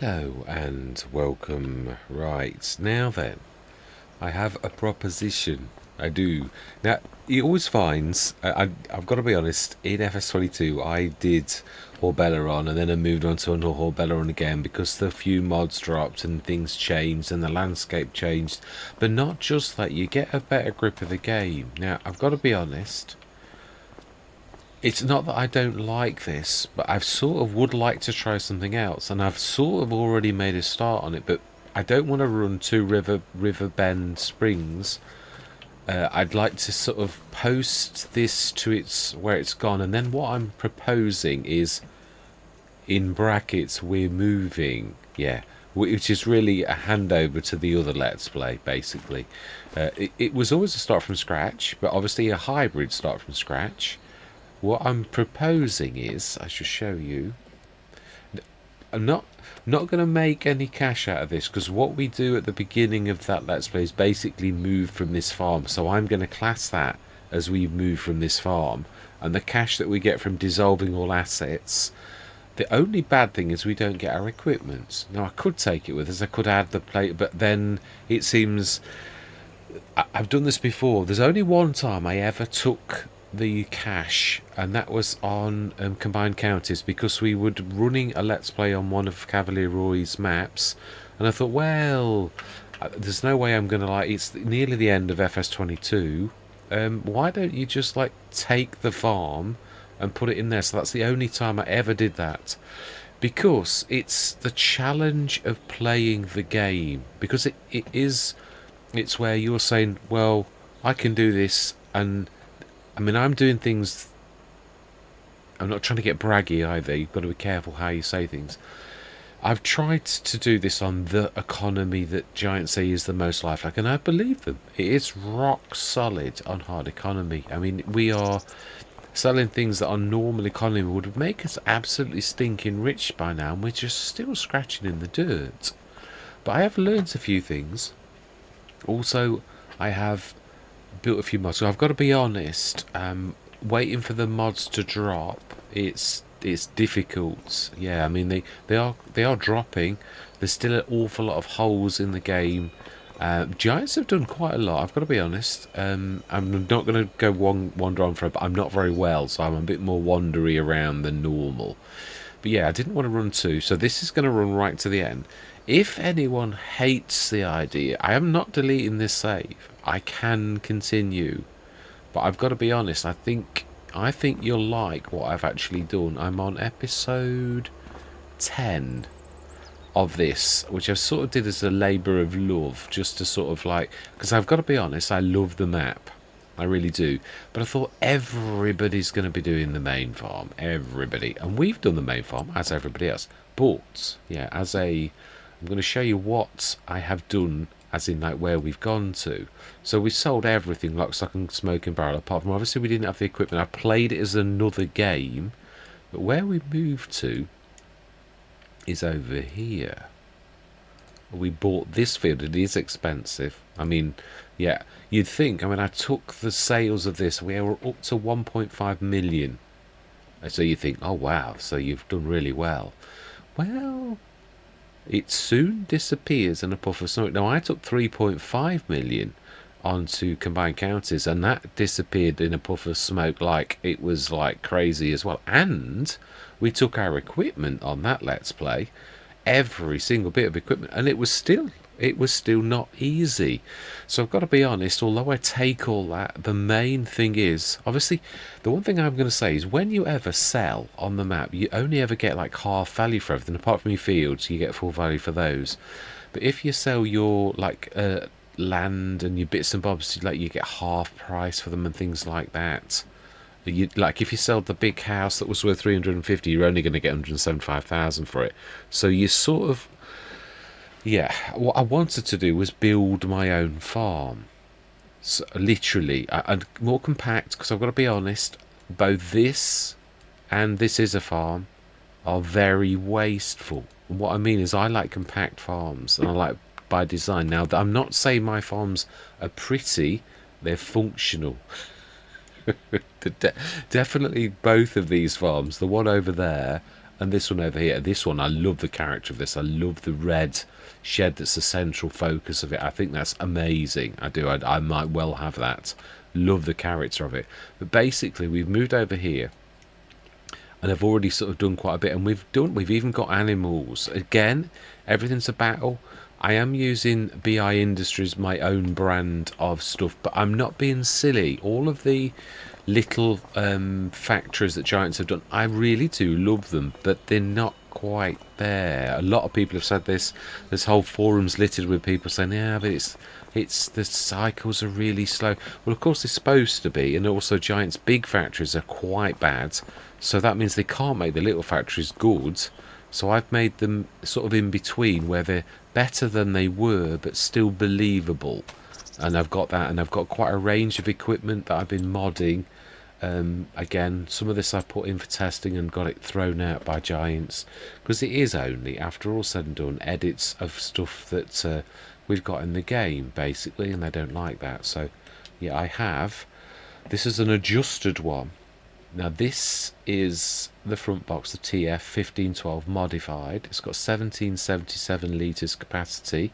Hello and welcome. Right, now then, I have a proposition. I do. Now, he always finds, I've got to be honest, in FS22 I did Horbelleron and then I moved on to an Horbelleron again because the few mods dropped and things changed and the landscape changed. But not just that, you get a better grip of the game. Now, I've got to be honest, it's not that I don't like this, but I've sort of would like to try something else, and I've sort of already made a start on it, but I don't want to run to Riverbend Springs. I'd like to sort of post this to its where it's gone, and then what I'm proposing is, in brackets, we're moving, yeah, which is really a handover to the other Let's Play, basically. It was always a start from scratch, but obviously a hybrid start from scratch. What I'm proposing is, I shall show you. I'm not going to make any cash out of this because what we do at the beginning of that Let's Play is basically move from this farm. So I'm going to class that as we move from this farm, and the cash that we get from dissolving all assets. The only bad thing is we don't get our equipment. Now I could take it with us. I could add the plate, but then it seems I've done this before. There's only one time I ever took the cash, and that was on Combined Counties, because we were running a Let's Play on one of Cavalier Roy's maps, and I thought, well, there's no way I'm going to, like, it's nearly the end of FS22, why don't you just, like, take the farm and put it in there? So that's the only time I ever did that, because it's the challenge of playing the game, because it's where you're saying, well, I can do this, and I mean, I'm doing things. I'm not trying to get braggy either. You've got to be careful how you say things. I've tried to do this on the economy that Giants say is the most lifelike, and I believe them. It is rock solid on hard economy. I mean, we are selling things that on normal economy would make us absolutely stinking rich by now, and we're just still scratching in the dirt. But I have learned a few things. Also, I have built a few mods, so I've got to be honest, waiting for the mods to drop, it's difficult. Yeah, I mean, they are dropping. There's still an awful lot of holes in the game. Giants have done quite a lot, I've got to be honest. I'm not going to go wander on for it, but I'm not very well, so I'm a bit more wandery around than normal. But yeah, I didn't want to run two, so this is going to run right to the end. If anyone hates the idea, I am not deleting this save. I can continue, but I've got to be honest. I think you'll like what I've actually done. I'm on episode 10 of this, which I sort of did as a labour of love, just to sort of like, because I've got to be honest, I love the map. I really do. But I thought everybody's going to be doing the main farm. Everybody. And we've done the main farm, as everybody else. But, yeah, I'm going to show you what I have done, as in, like, where we've gone to. So we sold everything, lock, stock and smoking barrel, apart from, obviously, we didn't have the equipment. I played it as another game. But where we moved to is over here. We bought this field. It is expensive. I mean, yeah, you'd think. I mean, I took the sales of this. We were up to 1.5 million. So you think, oh wow, so you've done really well. Well, it soon disappears in a puff of smoke. Now, I took 3.5 million onto Combined Counties, and that disappeared in a puff of smoke, like it was like crazy as well. And we took our equipment on that Let's Play, every single bit of equipment, and it was still not easy. So I've got to be honest, although I take all that, the main thing is, obviously, the one thing I'm going to say is, when you ever sell on the map, you only ever get like half value for everything. Apart from your fields, you get full value for those. But if you sell your like land and your bits and bobs, like, you get half price for them and things like that. You, like, if you sell the big house that was worth 350, you're only going to get 175,000 for it. So you sort of, yeah, what I wanted to do was build my own farm. So, literally, and more compact, because I've got to be honest, both this and This Is a Farm are very wasteful. And what I mean is, I like compact farms, and I like by design. Now, I'm not saying my farms are pretty, they're functional. Definitely both of these farms, the one over there And this one over here, this one, I love the character of this. I love the red shed that's the central focus of it. I think that's amazing. I do. I might well have that. Love the character of it. But basically, we've moved over here, and I've already sort of done quite a bit. And we've even got animals. Again, everything's a battle. I am using BI Industries, my own brand of stuff, but I'm not being silly. All of the little factories that Giants have done, I really do love them, but they're not quite there. A lot of people have said this. This whole forum's littered with people saying, yeah, but it's the cycles are really slow. Well, of course they're supposed to be, and also Giants' big factories are quite bad, so that means they can't make the little factories good. So I've made them sort of in between, where they're better than they were, but still believable. And I've got that, and I've got quite a range of equipment that I've been modding. Again, some of this I've put in for testing and got it thrown out by Giants, because it is only, after all said and done, edits of stuff that we've got in the game, basically, and they don't like that. So, yeah, I have. This is an adjusted one. Now this is the front box, the TF1512 modified. It's got 1777 litres capacity.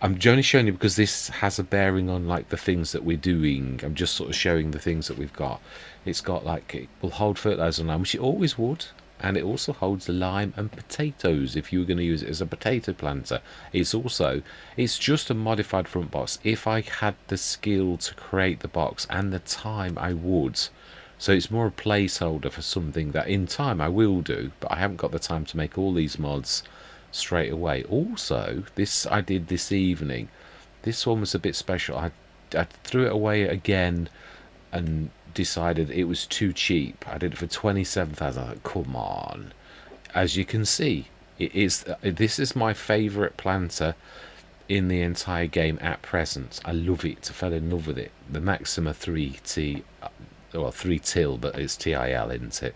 I'm only showing you because this has a bearing on like the things that we're doing. I'm just sort of showing the things that we've got. It's got like, it will hold fertiliser and lime, which it always would. And it also holds lime and potatoes if you were going to use it as a potato planter. It's just a modified front box. If I had the skill to create the box and the time, I would. So it's more a placeholder for something that in time I will do, but I haven't got the time to make all these mods straight away. Also, this I did this evening. This one was a bit special. I threw it away again and decided it was too cheap. I did it for 27,000. I thought, come on. As you can see, this is my favourite planter in the entire game at present. I love it. I fell in love with it. The Maxima 3T, well, 3 till, but it's TIL, isn't it?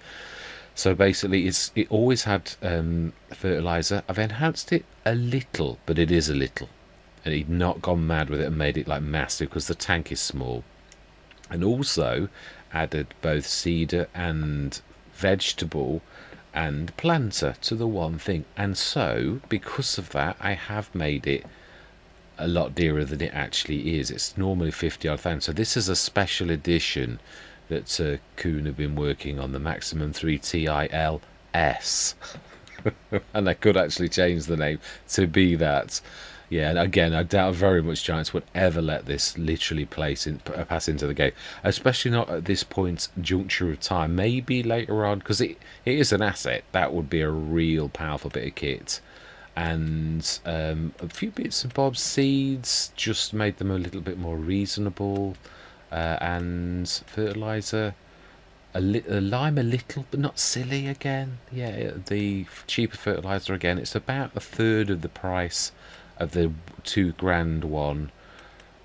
So basically, it always had fertilizer. I've enhanced it a little, but it is a little, and he'd not gone mad with it and made it like massive because the tank is small. And also added both cedar and vegetable and planter to the one thing. And so, because of that, I have made it a lot dearer than it actually is. It's normally 50 odd thousand. So this is a special edition that Kuhn have been working on, the Maximum 3 TILS. And I could actually change the name to be that. Yeah, and again, I doubt very much Giants would ever let this literally pass into the game, especially not at this point, juncture of time. Maybe later on, because it is an asset. That would be a real powerful bit of kit. And a few bits and bobs, seeds, just made them a little bit more reasonable. And fertilizer, a lime a little, but not silly again. Yeah, the cheaper fertilizer again, it's about a third of the price of the £2,000 one.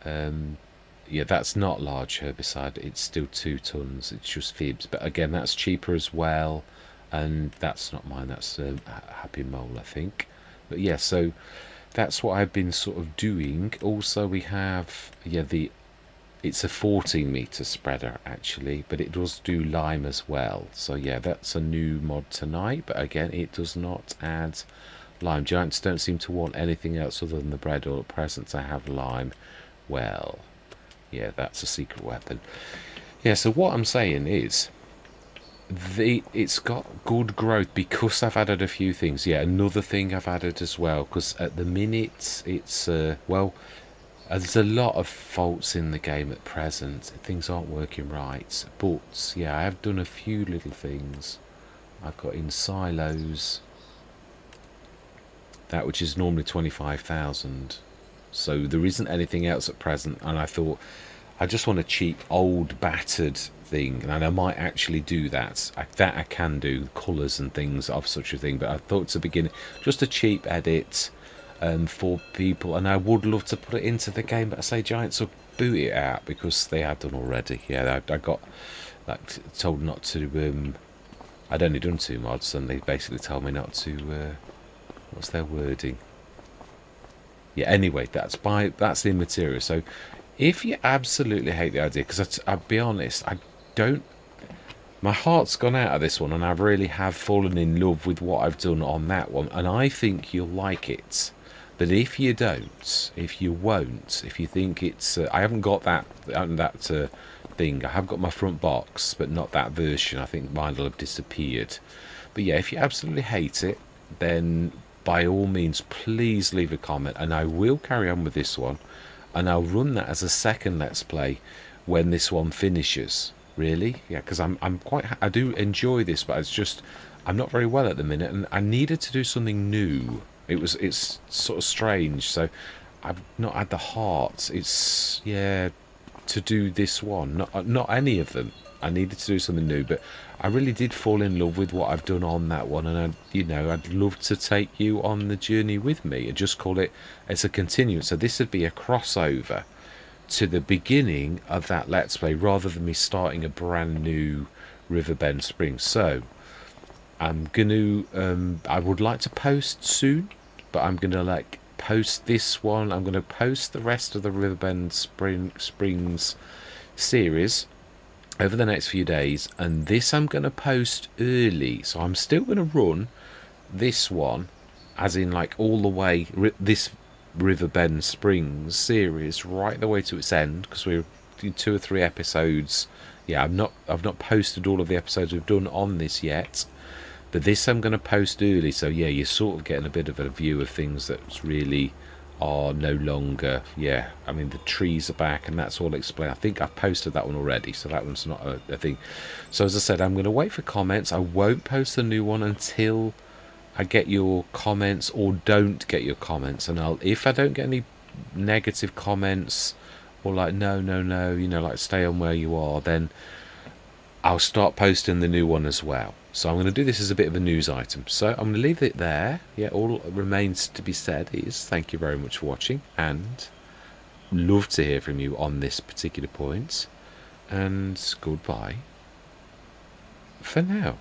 Yeah, that's not large herbicide, it's still 2 tons, it's just fibs, but again, that's cheaper as well. And that's not mine, that's Happy Mole, I think. But yeah, so that's what I've been sort of doing. Also, we have, yeah, it's a 14 meter spreader actually, but it does do lime as well. So yeah, that's a new mod tonight, but again, it does not add lime. Giants don't seem to want anything else other than the bread oil at present to have lime. Well, yeah, that's a secret weapon. Yeah, so what I'm saying is it's got good growth because I've added a few things. Yeah, another thing I've added as well, because at the minute it's well, there's a lot of faults in the game at present. Things aren't working right. But, yeah, I have done a few little things. I've got in silos, that which is normally 25,000. So there isn't anything else at present. And I thought, I just want a cheap, old, battered thing. And I might actually do that. That I can do, colours and things of such a thing. But I thought to begin, just a cheap edit. For people, and I would love to put it into the game, but I say Giants will boot it out because they have done already. Yeah, I got told not to. I'd only done 2 mods, and they basically told me not to. What's their wording? Yeah. Anyway, that's the material. So, if you absolutely hate the idea, because I'll be honest, I don't. my heart's gone out of this one, and I really have fallen in love with what I've done on that one, and I think you'll like it. But if you don't, if you won't, if you think it's, I haven't got that thing. I have got my front box, but not that version. I think mine will have disappeared. But yeah, if you absolutely hate it, then by all means, please leave a comment, and I will carry on with this one, and I'll run that as a second Let's Play when this one finishes. Really, yeah, because I do enjoy this, but it's just I'm not very well at the minute, and I needed to do something new. It's sort of strange, so I've not had the heart. It's, yeah, to do this one, not any of them. I needed to do something new, but I really did fall in love with what I've done on that one, and I'd love to take you on the journey with me and just call it as a continuance. So this would be a crossover to the beginning of that Let's Play, rather than me starting a brand new Riverbend Springs. So I'm gonna I would like to post soon, but I'm gonna like post this one. I'm gonna post the rest of the Riverbend Springs series over the next few days, and this I'm gonna post early, so I'm still gonna run this one as in like all the way this Riverbend Springs series right the way to its end, because we're 2 or 3 episodes. Yeah, I've not posted all of the episodes we've done on this yet, but this I'm going to post early, so yeah, you're sort of getting a bit of a view of things that really are no longer. Yeah, I mean, the trees are back, and that's all explained. I think I've posted that one already, so that one's not a thing. So as I said, I'm going to wait for comments. I won't post the new one until I get your comments, or don't get your comments, and if I don't get any negative comments, or like no, like stay on where you are, then I'll start posting the new one as well. So I'm going to do this as a bit of a news item. So I'm going to leave it there. Yeah, all that remains to be said is thank you very much for watching, and love to hear from you on this particular point, and goodbye for now.